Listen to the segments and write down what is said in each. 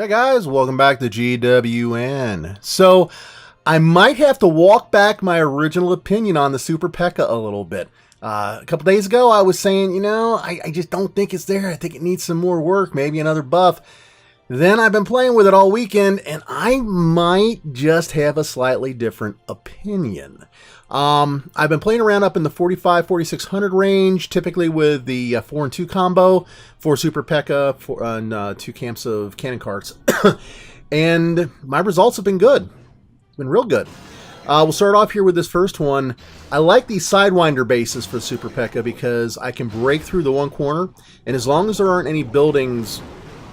Hey guys, welcome back to GWN. So, I might have to walk back my original opinion on the Super PEKKA a little bit. A couple days ago, I was saying, I just don't think it's there. I think it needs some more work, maybe another buff. Then I've been playing with it all weekend, and I might just have a slightly different opinion. I've been playing around up in the 45-4600 range, typically with the 4 and 2 combo, 4 Super PEKKA, and 2 camps of cannon carts. And my results have been good. Been real good. We'll start off here with this first one. I like these Sidewinder bases for the Super PEKKA because I can break through the one corner, and as long as there aren't any buildings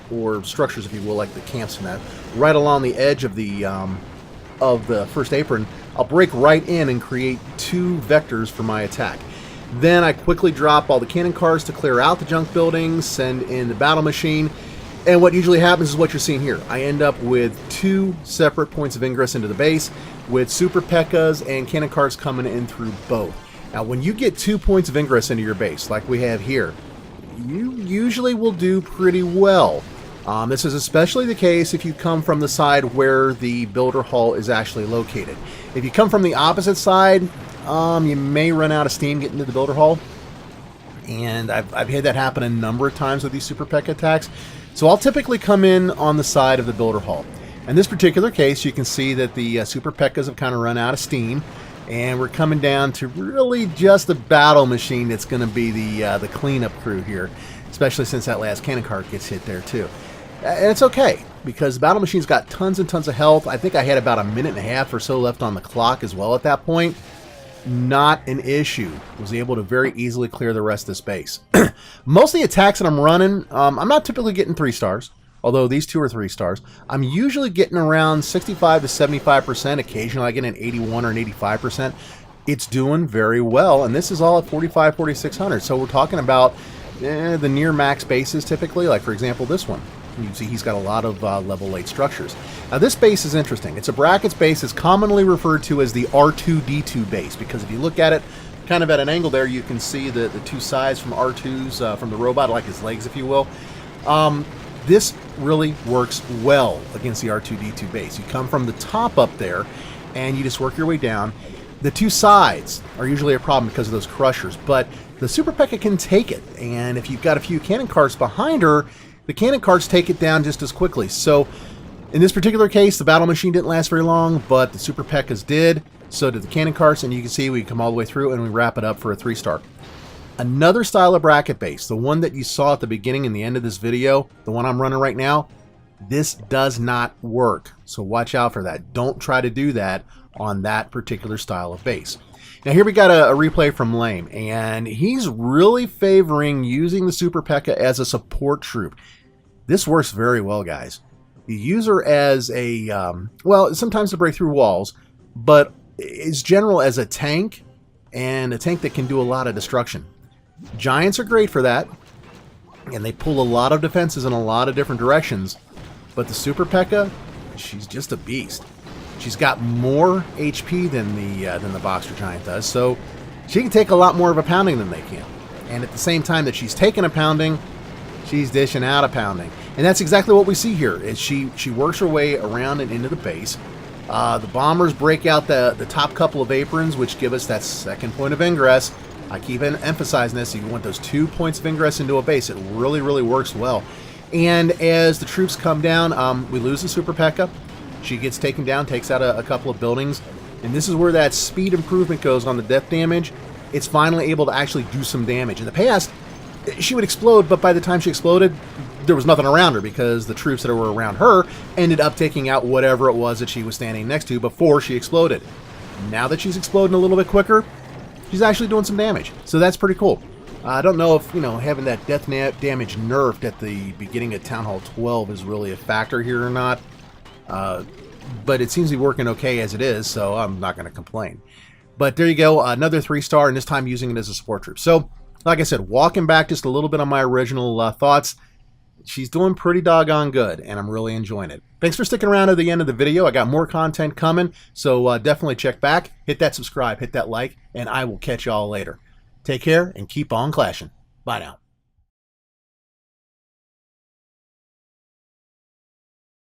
or structures, if you will, like the camps and that, right along the edge of the first apron, I'll break right in and create 2 vectors for my attack. Then I quickly drop all the cannon cars to clear out the junk buildings, send in the battle machine, and what usually happens is what you're seeing here. I end up with 2 separate points of ingress into the base, with Super PEKKAs and cannon cars coming in through both. Now, when you get 2 points of ingress into your base, like we have here, you usually will do pretty well. This is especially the case if you come from the side where the builder hall is actually located. If you come from the opposite side, you may run out of steam getting to the builder hall. And I've had that happen a number of times with these Super PEKKA attacks. So I'll typically come in on the side of the builder hall. In this particular case, you can see that the Super PEKKAs have kind of run out of steam. And we're coming down to really just the battle machine that's going to be the cleanup crew here. Especially since that last cannon cart gets hit there too. And it's okay, because the battle machine's got tons and tons of health. I think I had about a minute and a half or so left on the clock as well at that point. Not an issue. Was able to very easily clear the rest of this base. Most of the attacks that I'm running, I'm not typically getting 3 stars, although these 2 are 3 stars. I'm usually getting around 65 to 75%. Occasionally I get an 81 or an 85%. It's doing very well, and this is all at 45-4600. So we're talking about the near max bases typically, like for example this one. You can see he's got a lot of level 8 structures. Now this base is interesting. It's a brackets base. It's commonly referred to as the R2-D2 base, because if you look at it kind of at an angle there, you can see the 2 sides from R2's, from the robot, like his legs if you will. This really works well against the R2-D2 base. You come from the top up there and you just work your way down. The 2 sides are usually a problem because of those crushers, but the Super PEKKA can take it, and if you've got a few cannon carts behind her, the cannon carts take it down just as quickly. So in this particular case, the battle machine didn't last very long, but the Super PEKKAs did. So did the cannon carts, and you can see we come all the way through and we wrap it up for a 3-star. Another style of bracket base, the one that you saw at the beginning and the end of this video, the one I'm running right now, this does not work. So watch out for that. Don't try to do that on that particular style of base. Now here we got a replay from Lame, and he's really favoring using the Super PEKKA as a support troop. This works very well, guys. You use her as a, well, sometimes to break through walls, but it's general as a tank, and a tank that can do a lot of destruction. Giants are great for that, and they pull a lot of defenses in a lot of different directions, but the Super PEKKA, she's just a beast. She's got more HP than the Boxer Giant does, so she can take a lot more of a pounding than they can. And at the same time that she's taking a pounding, she's dishing out a pounding. And that's exactly what we see here, is she works her way around and into the base. The bombers break out the top couple of aprons, which give us that second point of ingress. I keep emphasizing this. You want those 2 points of ingress into a base. It really, really works well. And as the troops come down, we lose the Super PEKKA. She gets taken down, takes out a couple of buildings. And this is where that speed improvement goes on the death damage. It's finally able to actually do some damage. In the past, she would explode, but by the time she exploded, there was nothing around her because the troops that were around her ended up taking out whatever it was that she was standing next to before she exploded. Now that she's exploding a little bit quicker, she's actually doing some damage. So that's pretty cool. I don't know if, having that death damage nerfed at the beginning of Town Hall 12 is really a factor here or not. But it seems to be working okay as it is, so I'm not going to complain. But there you go, another 3-star, and this time using it as a support troop. So, like I said, walking back just a little bit on my original thoughts, she's doing pretty doggone good, and I'm really enjoying it. Thanks for sticking around to the end of the video. I got more content coming, so definitely check back, hit that subscribe, hit that like, and I will catch y'all later. Take care, and keep on clashing. Bye now.